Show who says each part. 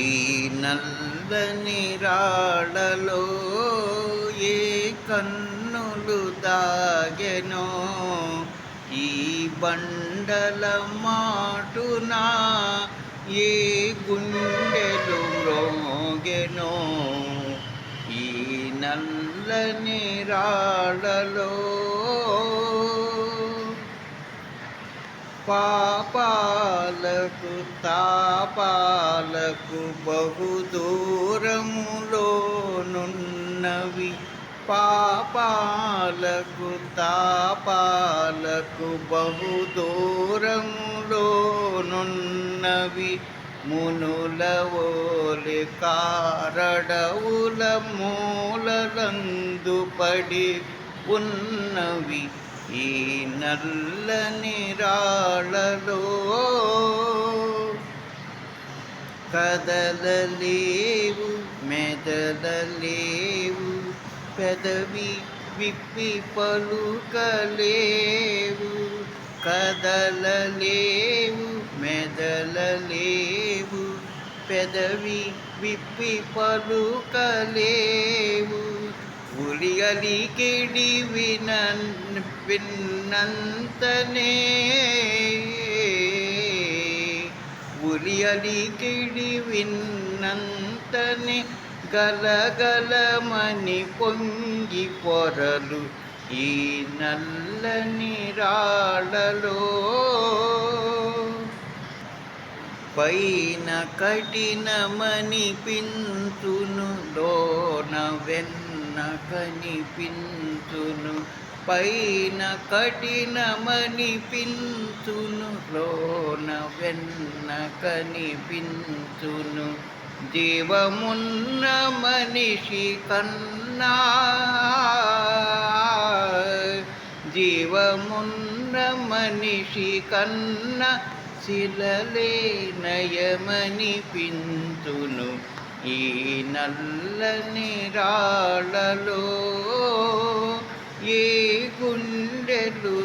Speaker 1: ఈ నల్లని రాళ్ళలో ఏ కన్నులు దాగెనో, ఈ బండల మాటున ఏ గుండెలు మ్రోగెనో. ఈ నల్లని రాళ్ళలో పాపాలకు తాపాలకు బహుదూరములోనున్నవి, పాపాలకు తాపాలకు బహుదూరములోనున్నవి. మునుల ఓలి కారడవుల మూలలందు పడి ఉన్నవి ఈ నల్లని రాళ్ళలో. కదలలేవు మెదలలేవు, పెదవి విప్పి పలుకలేవు. కదలలేవు మెదలలేవు, పెదవి విప్పి పలుకలేవు. ఉలి అలికిడి విన్నంతనే, ఉలి అలికిడి విన్నంతనే గలగలమని పొంగి పొరలు ఈ నల్లని రాళ్ళలో. పైన కఠినమనిపించును, లోన వెన్న కనిపించును. పైన కఠినమనిపించును, లోన వెన్న కనిపించును. జీవమున్న మనిషి కన్నా, జీవమున్న మనిషి కన్నా శిలలే నయమనిపించును ఈ నల్లని రాళ్ళలో. ఏ గుండెలు